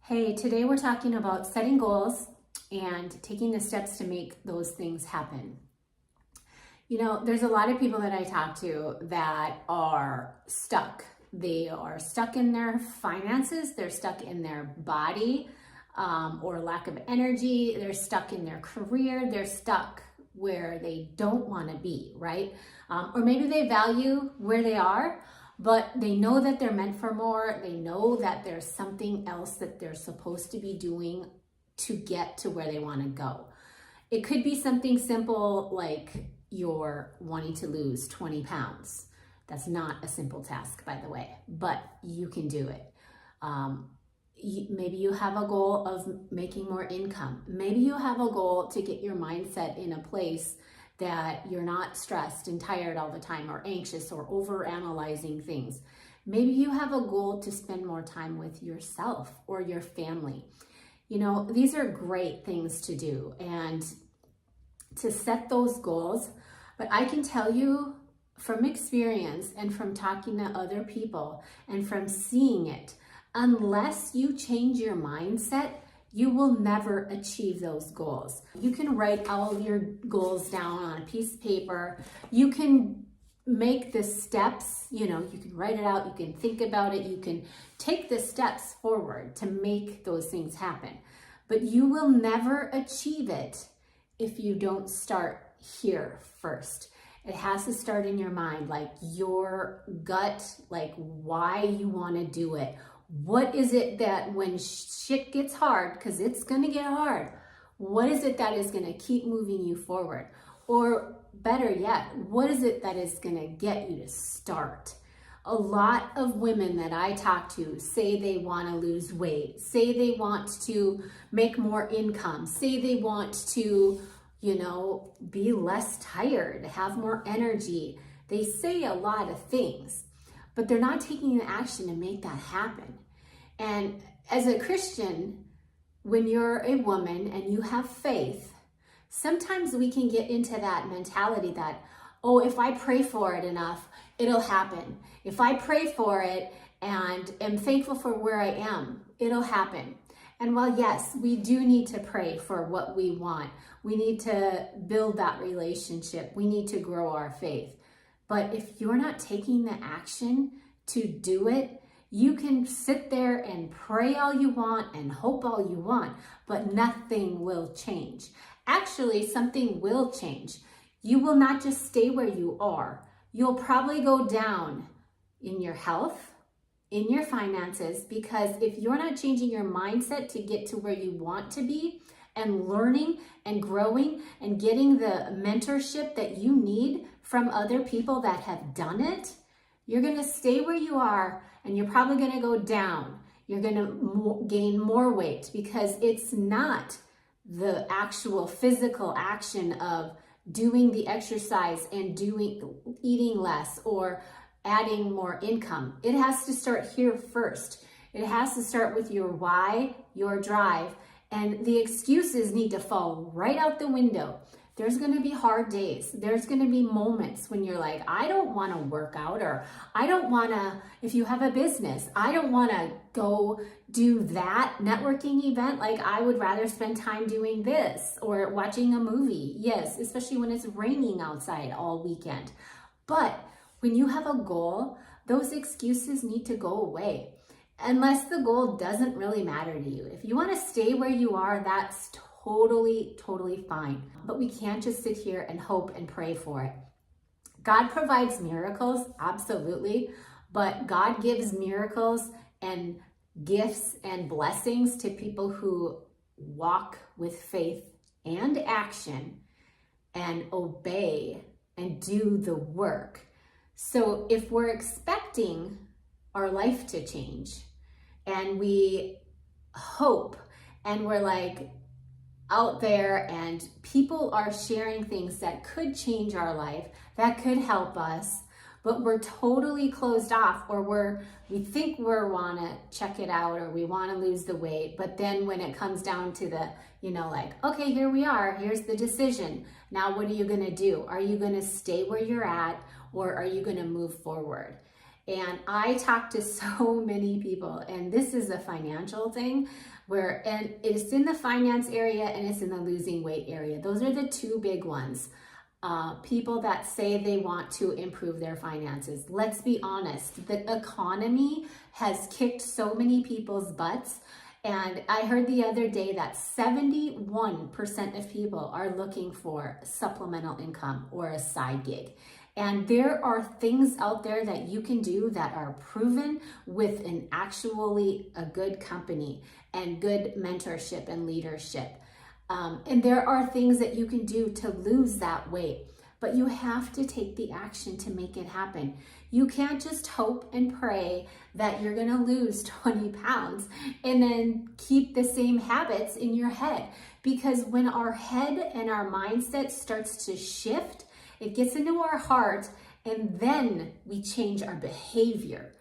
Hey, today we're talking about setting goals and taking the steps to make those things happen. You know, there's a lot of people that I talk to that are stuck. They are stuck in their finances, they're stuck in their body or lack of energy, they're stuck in their career, they're stuck where they don't want to be, right? Or maybe they value where they are, but they know that they're meant for more. They know that there's something else that they're supposed to be doing to get to where they want to go. It could be something simple like you're wanting to lose 20 pounds. That's not a simple task, by the way, but you can do it. Maybe you have a goal of making more income. Maybe you have a goal to get your mindset in a place that you're not stressed and tired all the time or anxious or over analyzing things. Maybe you have a goal to spend more time with yourself or your family. You know, these are great things to do and to set those goals. But I can tell you from experience and from talking to other people and from seeing it, unless you change your mindset, you will never achieve those goals. You can write all your goals down on a piece of paper. You can make the steps, you can write it out, you can think about it, you can take the steps forward to make those things happen. But you will never achieve it if you don't start here first. It has to start in your mind, like your gut, like why you want to do it. What is it that when shit gets hard, because it's going to get hard, what is it that is going to keep moving you forward? Or better yet, what is it that is going to get you to start? A lot of women that I talk to say they want to lose weight, say they want to make more income, say they want to, be less tired, have more energy. They say a lot of things, but they're not taking the action to make that happen. And as a Christian, when you're a woman and you have faith, sometimes we can get into that mentality that, oh, if I pray for it enough, it'll happen. If I pray for it and am thankful for where I am, it'll happen. And while yes, we do need to pray for what we want, we need to build that relationship, we need to grow our faith. But if you're not taking the action to do it, you can sit there and pray all you want and hope all you want, but nothing will change. Actually, something will change. You will not just stay where you are. You'll probably go down in your health, in your finances, because if you're not changing your mindset to get to where you want to be and learning and growing and getting the mentorship that you need from other people that have done it, you're going to stay where you are and you're probably going to go down. You're going to gain more weight because it's not the actual physical action of doing the exercise and eating less or adding more income. It has to start here first. It has to start with your why, your drive, and the excuses need to fall right out the window. There's going to be hard days. There's going to be moments when you're like, I don't want to work out, or I don't want to, if you have a business, I don't want to go do that networking event. Like I would rather spend time doing this or watching a movie. Yes, especially when it's raining outside all weekend. But when you have a goal, those excuses need to go away. Unless the goal doesn't really matter to you. If you want to stay where you are, that's totally fine. But we can't just sit here and hope and pray for it. God provides miracles, absolutely, but God gives miracles and gifts and blessings to people who walk with faith and action and obey and do the work. So if we're expecting our life to change and we hope and we're like out there and people are sharing things that could change our life, that could help us, but we're totally closed off, or we think we want to check it out, or we want to lose the weight, but then when it comes down to the, okay, here we are, here's the decision. Now what are you going to do? Are you going to stay where you're at, or are you going to move forward? And I talk to so many people, and this is a financial thing and it's in the finance area and it's in the losing weight area. Those are the two big ones. People that say they want to improve their finances. Let's be honest, the economy has kicked so many people's butts. And I heard the other day that 71% of people are looking for supplemental income or a side gig. And there are things out there that you can do that are proven with actually a good company and good mentorship and leadership. And there are things that you can do to lose that weight, but you have to take the action to make it happen. You can't just hope and pray that you're going to lose 20 pounds and then keep the same habits in your head. Because when our head and our mindset starts to shift, it gets into our heart, and then we change our behavior.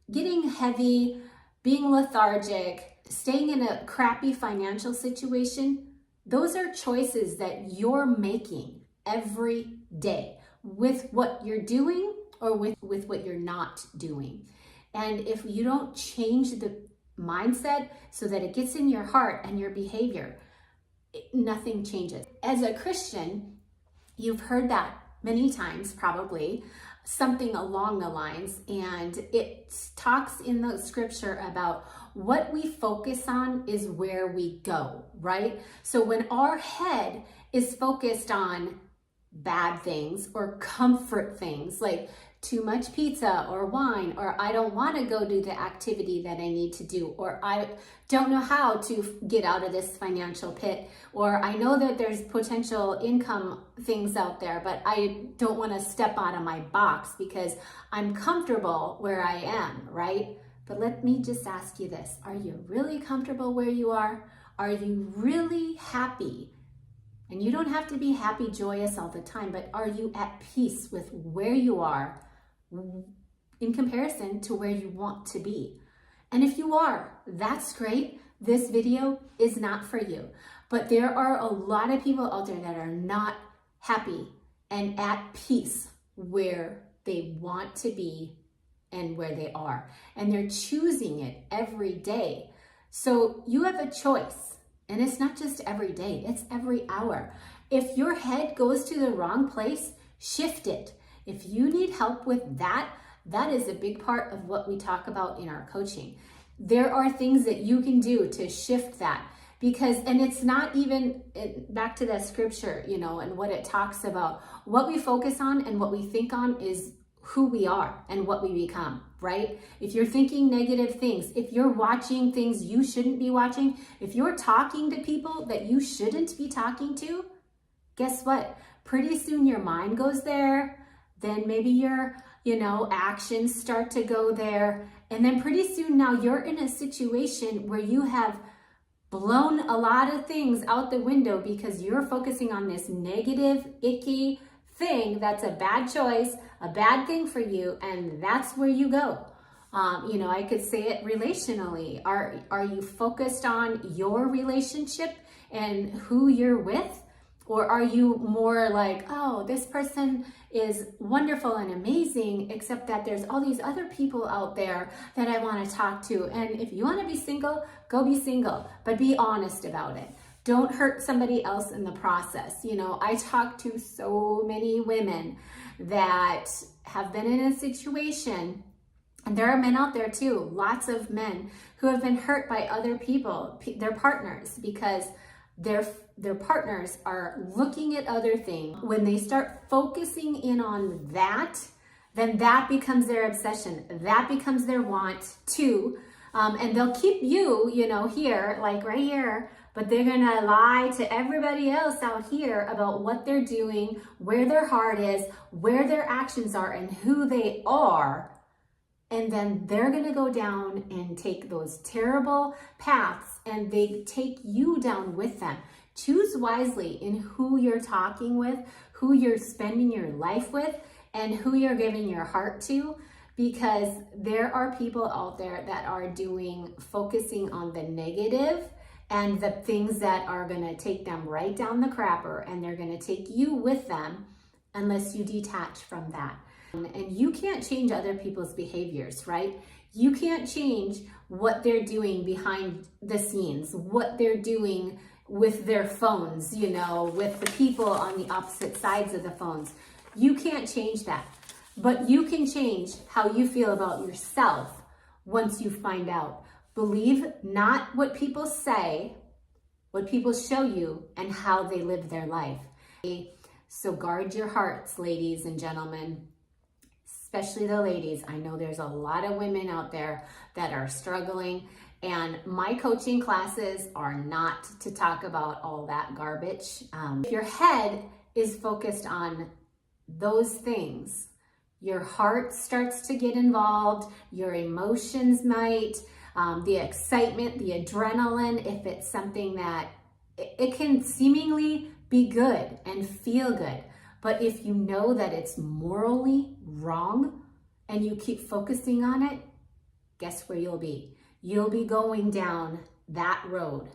Getting heavy, being lethargic, staying in a crappy financial situation, those are choices that you're making every day with what you're doing or with what you're not doing. And if you don't change the mindset so that it gets in your heart and your behavior, nothing changes. As a Christian, you've heard that many times, probably, something along the lines, and it talks in the scripture about what we focus on is where we go, right? So when our head is focused on bad things or comfort things like too much pizza or wine, or I don't want to go do the activity that I need to do, or I don't know how to get out of this financial pit, or I know that there's potential income things out there, but I don't want to step out of my box because I'm comfortable where I am, right? But let me just ask you this. Are you really comfortable where you are? Are you really happy? And you don't have to be happy, joyous all the time, but are you at peace with where you are in comparison to where you want to be? And if you are, that's great. This video is not for you. But there are a lot of people out there that are not happy and at peace where they want to be and where they are. And they're choosing it every day. So you have a choice. And it's not just every day, it's every hour. If your head goes to the wrong place, shift it. If you need help with that, that is a big part of what we talk about in our coaching. There are things that you can do to shift that. And it's not even, back to that scripture, and what it talks about. What we focus on and what we think on is who we are and what we become, right? If you're thinking negative things, if you're watching things you shouldn't be watching, if you're talking to people that you shouldn't be talking to, guess what? Pretty soon your mind goes there, then maybe your, actions start to go there. And then pretty soon now you're in a situation where you have blown a lot of things out the window because you're focusing on this negative, icky thing that's a bad choice, a bad thing for you, and that's where you go. I could say it relationally. Are you focused on your relationship and who you're with? Or are you more like, oh, this person is wonderful and amazing, except that there's all these other people out there that I want to talk to. And if you want to be single, go be single, but be honest about it. Don't hurt somebody else in the process. I talk to so many women that have been in a situation, and there are men out there too, lots of men who have been hurt by other people, their partners, because their partners are looking at other things. When they start focusing in on that, then that becomes their obsession. That becomes their want too. And they'll keep you, here, like right here, but they're gonna lie to everybody else out here about what they're doing, where their heart is, where their actions are, and who they are. And then they're gonna go down and take those terrible paths, and they take you down with them. Choose wisely in who you're talking with, who you're spending your life with, and who you're giving your heart to. Because there are people out there that are focusing on the negative and the things that are going to take them right down the crapper, and they're going to take you with them unless you detach from that. And you can't change other people's behaviors, right? You can't change what they're doing behind the scenes, what they're doing with their phones, with the people on the opposite sides of the phones. You can't change that. But you can change how you feel about yourself once you find out. Believe not what people say, what people show you, and how they live their life. So guard your hearts, ladies and gentlemen, especially the ladies. I know there's a lot of women out there that are struggling, and my coaching classes are not to talk about all that garbage. If your head is focused on those things, your heart starts to get involved, your emotions might, the excitement, the adrenaline, if it's something that it can seemingly be good and feel good. But if you know that it's morally wrong and you keep focusing on it, guess where you'll be? You'll be going down that road,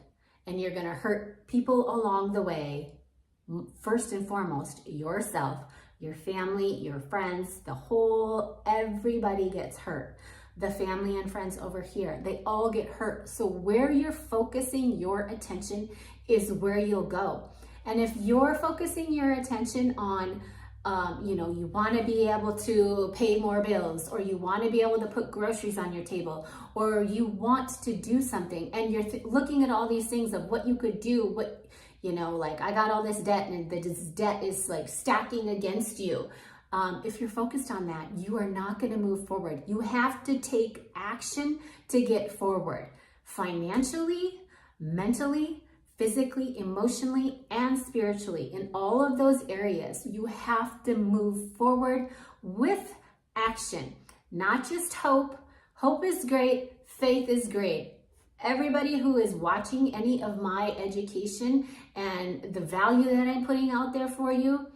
and you're gonna hurt people along the way. First and foremost, yourself, your family, your friends, everybody gets hurt. The family and friends over here, they all get hurt. So where you're focusing your attention is where you'll go. And if you're focusing your attention on, you want to be able to pay more bills, or you want to be able to put groceries on your table, or you want to do something, and you're looking at all these things of what you could do, like I got all this debt and this debt is like stacking against you. If you're focused on that, you are not going to move forward. You have to take action to get forward, financially, mentally, physically, emotionally, and spiritually. In all of those areas, you have to move forward with action, not just hope. Hope is great. Faith is great. Everybody who is watching any of my education and the value that I'm putting out there for you,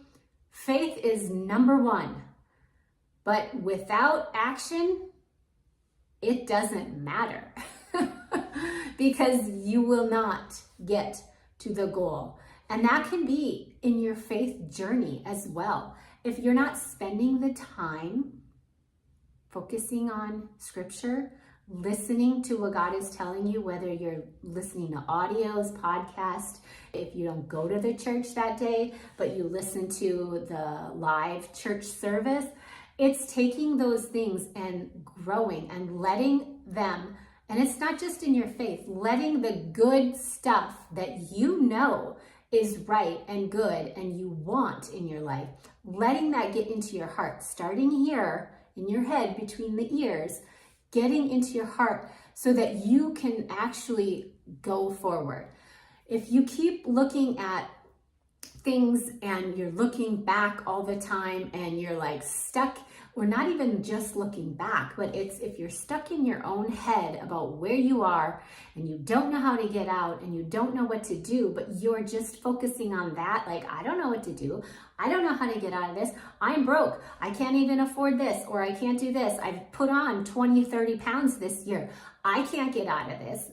faith is number one. But without action, it doesn't matter because you will not get to the goal. And that can be in your faith journey as well. If you're not spending the time focusing on scripture, listening to what God is telling you, whether you're listening to audios, podcasts, if you don't go to the church that day, but you listen to the live church service, it's taking those things and growing and letting them, and it's not just in your faith, letting the good stuff that you know is right and good and you want in your life, letting that get into your heart, starting here in your head between the ears, getting into your heart so that you can actually go forward. If you keep looking at things and you're looking back all the time and you're like stuck, or not even just looking back, but it's if you're stuck in your own head about where you are and you don't know how to get out and you don't know what to do, but you're just focusing on that, like, I don't know what to do. I don't know how to get out of this. I'm broke. I can't even afford this, or I can't do this. I've put on 20, 30 pounds this year. I can't get out of this.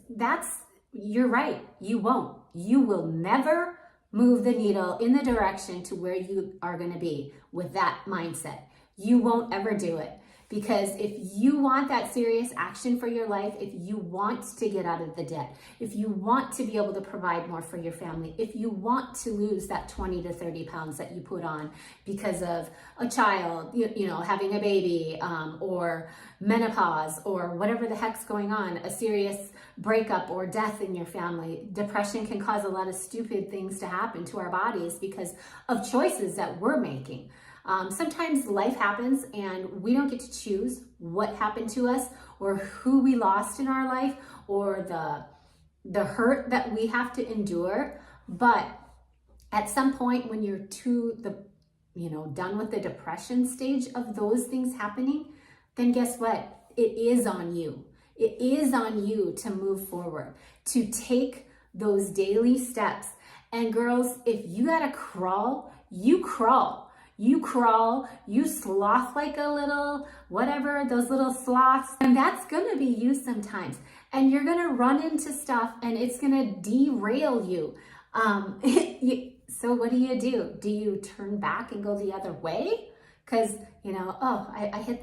You're right. You won't. You will never move the needle in the direction to where you are going to be with that mindset. You won't ever do it, because if you want that serious action for your life, if you want to get out of the debt, if you want to be able to provide more for your family, if you want to lose that 20 to 30 pounds that you put on because of a child, having a baby, or menopause, or whatever the heck's going on, a serious breakup or death in your family. Depression can cause a lot of stupid things to happen to our bodies because of choices that we're making. Sometimes life happens and we don't get to choose what happened to us or who we lost in our life or the hurt that we have to endure. But at some point when you're done with the depression stage of those things happening, then guess what? It is on you. It is on you to move forward, to take those daily steps. And girls, if you gotta crawl, you crawl. You crawl, you sloth like a little, whatever, those little sloths. And that's gonna be you sometimes. And you're gonna run into stuff and it's gonna derail you. So what do? Do you turn back and go the other way? Because, oh, I hit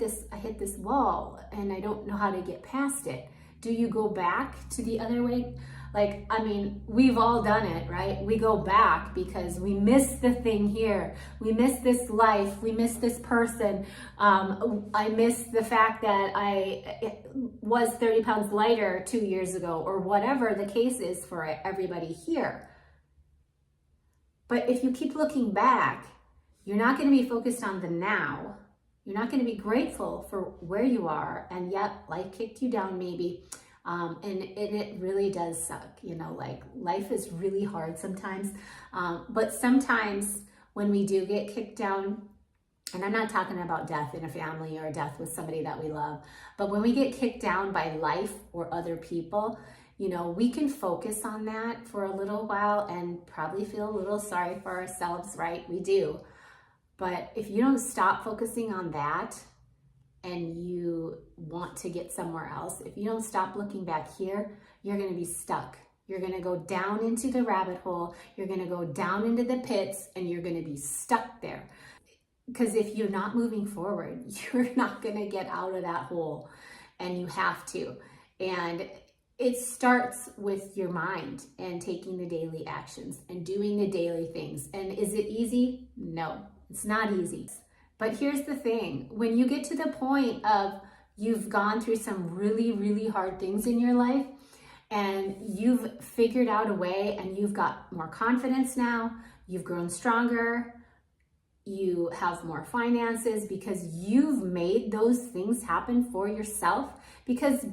this wall and I don't know how to get past it. Do you go back to the other way? Like, I mean, we've all done it, right? We go back because we miss the thing here. We miss this life. We miss this person. I miss the fact that I was 30 pounds lighter 2 years ago, or whatever the case is for everybody here. But if you keep looking back, you're not going to be focused on the now. You're not going to be grateful for where you are. And yet life kicked you down maybe. And it really does suck, like life is really hard sometimes. But sometimes when we do get kicked down, and I'm not talking about death in a family or death with somebody that we love, but when we get kicked down by life or other people, we can focus on that for a little while and probably feel a little sorry for ourselves, right? We do. But if you don't stop focusing on that and you want to get somewhere else, if you don't stop looking back here, you're going to be stuck. You're going to go down into the rabbit hole. You're going to go down into the pits and you're going to be stuck there. Because if you're not moving forward, you're not going to get out of that hole, and you have to. And it starts with your mind and taking the daily actions and doing the daily things. And is it easy? No, it's not easy. But here's the thing, when you get to the point of you've gone through some really, really hard things in your life and you've figured out a way and you've got more confidence now, you've grown stronger, you have more finances because you've made those things happen for yourself, because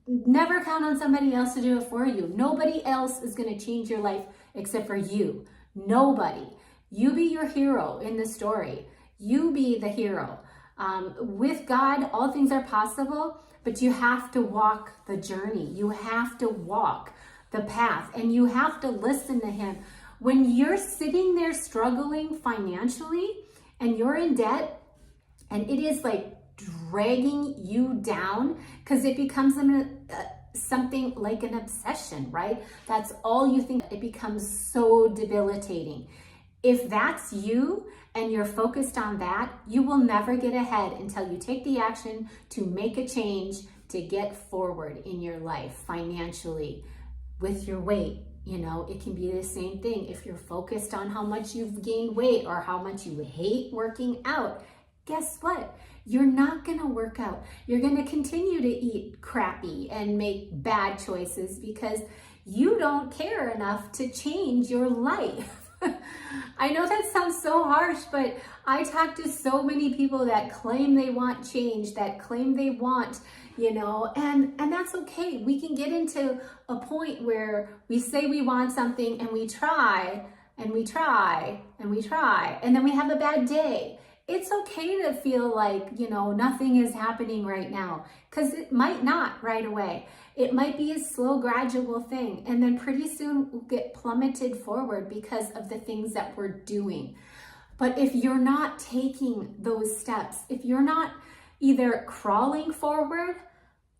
never count on somebody else to do it for you. Nobody else is going to change your life except for you. Nobody. You be your hero in the story. You be the hero. With God, all things are possible, but you have to walk the journey. You have to walk the path, and you have to listen to Him. When you're sitting there struggling financially and you're in debt and it is like dragging you down, because it becomes something like an obsession, right? That's all you think. It becomes so debilitating. If that's you and you're focused on that, you will never get ahead until you take the action to make a change, to get forward in your life financially, with your weight. It can be the same thing. If you're focused on how much you've gained weight or how much you hate working out, guess what? You're not going to work out. You're going to continue to eat crappy and make bad choices because you don't care enough to change your life. I know that sounds so harsh, but I talk to so many people that claim they want change, that claim they want, and that's okay. We can get into a point where we say we want something and we try and we try and we try, and then we have a bad day. It's okay to feel like, nothing is happening right now, because it might not right away. It might be a slow, gradual thing. And then pretty soon we'll get plummeted forward because of the things that we're doing. But if you're not taking those steps, if you're not either crawling forward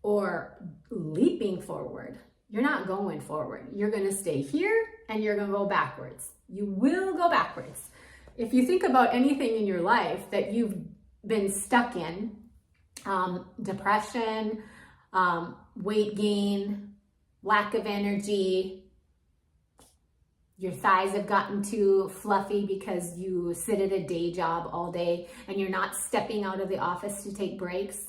or leaping forward, you're not going forward. You're going to stay here and you're going to go backwards. You will go backwards. If you think about anything in your life that you've been stuck in, depression, weight gain, lack of energy, your thighs have gotten too fluffy because you sit at a day job all day and you're not stepping out of the office to take breaks,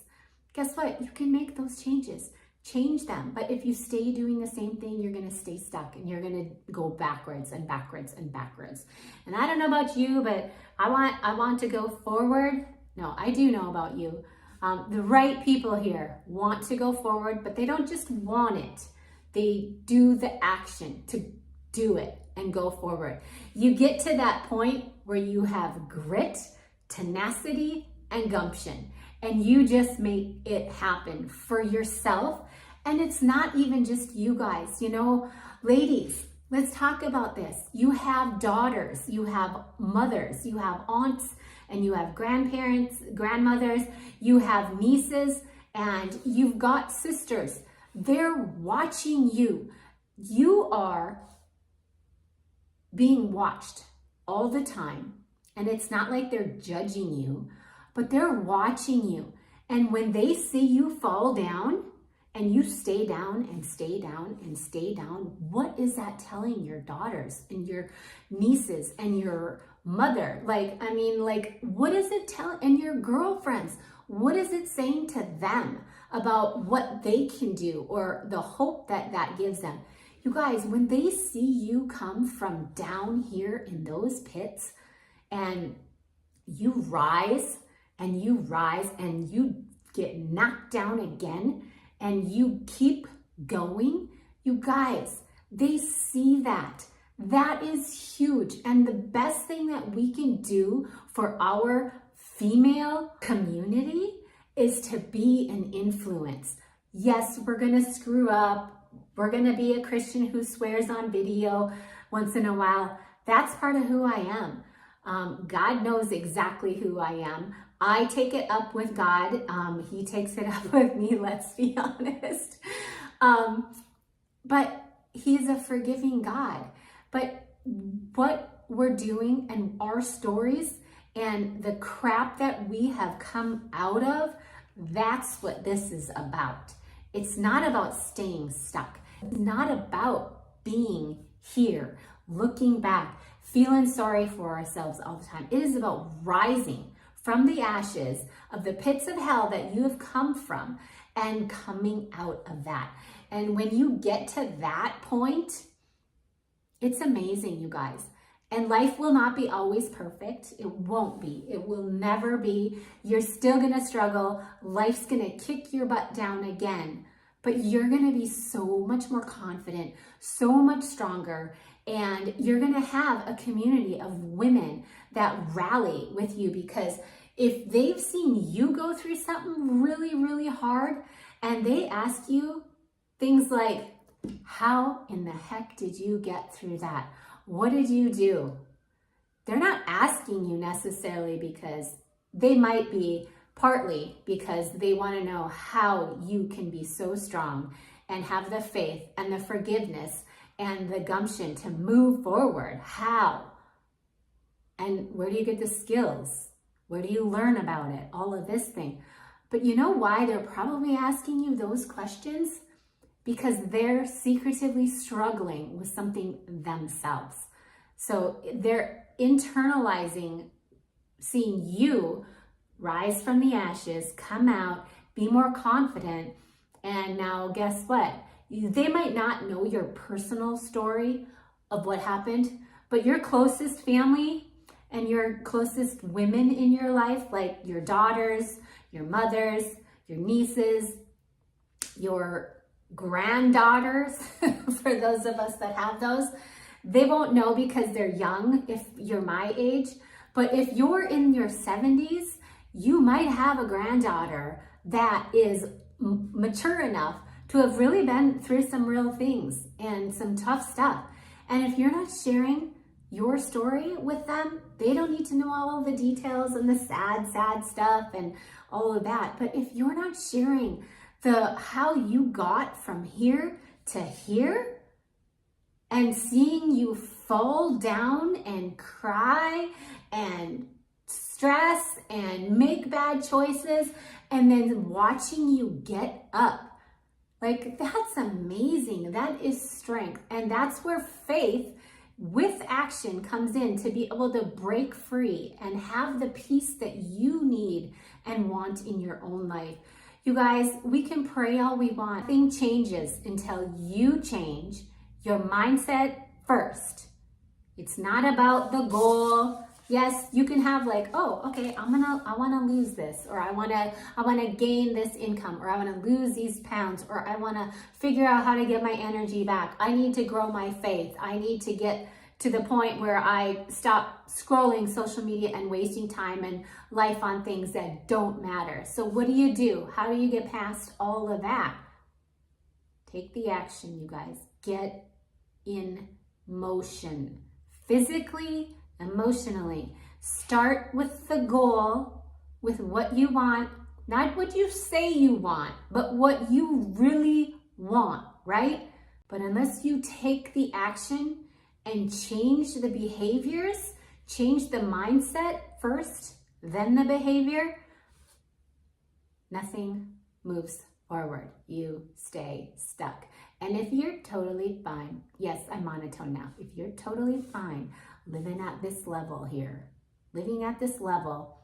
guess what? You can make those changes. Change them. But if you stay doing the same thing, you're going to stay stuck and you're going to go backwards and backwards and backwards. And I don't know about you, but I want to go forward. No, I do know about you. The right people here want to go forward, but they don't just want it. They do the action to do it and go forward. You get to that point where you have grit, tenacity, and gumption, and you just make it happen for yourself. And it's not even just you guys, ladies, let's talk about this. You have daughters, you have mothers, you have aunts, and you have grandparents, grandmothers, you have nieces, and you've got sisters. They're watching you. You are being watched all the time. And it's not like they're judging you, but they're watching you. And when they see you fall down and you stay down and stay down and stay down, what is that telling your daughters and your nieces and your mother? What is it telling, and your girlfriends? What is it saying to them about what they can do or the hope that that gives them? You guys, when they see you come from down here in those pits and you rise and you rise and you get knocked down again and you keep going, you guys, they see that. That is huge. And the best thing that we can do for our female community is to be an influence. Yes, we're going to screw up. We're going to be a Christian who swears on video once in a while. That's part of who I am. God knows exactly who I am. I take it up with God. He takes it up with me, let's be honest. But he's a forgiving God. But what we're doing and our stories and the crap that we have come out of, that's what this is about. It's not about staying stuck. It's not about being here, looking back, feeling sorry for ourselves all the time. It is about rising from the ashes of the pits of hell that you have come from and coming out of that. And when you get to that point, it's amazing, you guys. And life will not be always perfect. It won't be. It will never be. You're still going to struggle. Life's going to kick your butt down again. But you're going to be so much more confident, so much stronger. And you're going to have a community of women that rally with you, because if they've seen you go through something really, really hard and they ask you things like, how in the heck did you get through that? What did you do? They're not asking you necessarily because they might be partly because they want to know how you can be so strong and have the faith and the forgiveness and the gumption to move forward. How? And where do you get the skills? Where do you learn about it? All of this thing. But you know why they're probably asking you those questions? Because they're secretively struggling with something themselves. So they're internalizing seeing you rise from the ashes, come out, be more confident. And now guess what? They might not know your personal story of what happened, but your closest family and your closest women in your life, like your daughters, your mothers, your nieces, your granddaughters, for those of us that have those, they won't know because they're young if you're my age. But if you're in your 70s, you might have a granddaughter that is mature enough to have really been through some real things and some tough stuff. And if you're not sharing your story with them, they don't need to know all of the details and the sad stuff and all of that. But if you're not sharing the how you got from here to here and seeing you fall down and cry and stress and make bad choices and then watching you get up, like, that's amazing. That is strength. And that's where faith with action comes in, to be able to break free and have the peace that you need and want in your own life. You guys, we can pray all we want. Nothing changes until you change your mindset first. It's not about the goal. Yes, you can have like, oh, okay, I want to lose this, or I want to gain this income, or I want to lose these pounds, or I want to figure out how to get my energy back. I need to grow my faith. I need to get to the point where I stop scrolling social media and wasting time and life on things that don't matter. So what do? How do you get past all of that? Take the action, you guys. Get in motion. Physically, emotionally. Start with the goal, with what you want, not what you say you want, but what you really want, right? But unless you take the action and change the behaviors, change the mindset first, then the behavior, nothing moves forward. You stay stuck. And if you're totally fine, yes, I'm monotone now. If you're totally fine living at this level here, living at this level,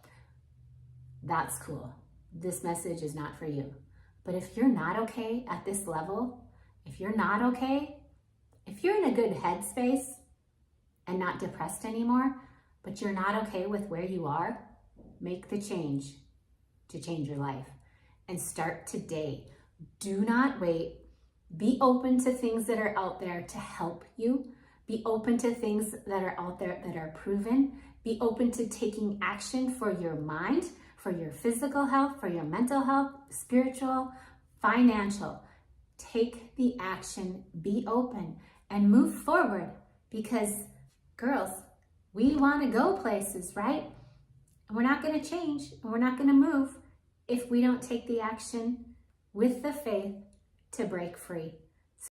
that's cool. This message is not for you. But if you're not okay at this level, if you're not okay, if you're in a good headspace and not depressed anymore, but you're not okay with where you are, make the change to change your life and start today. Do not wait. Be open to things that are out there to help you. Be open to things that are out there that are proven. Be open to taking action for your mind, for your physical health, for your mental health, spiritual, financial. Take the action, be open, and move forward, because girls, we want to go places, right? And we're not going to change, and we're not going to move if we don't take the action with the faith to break free.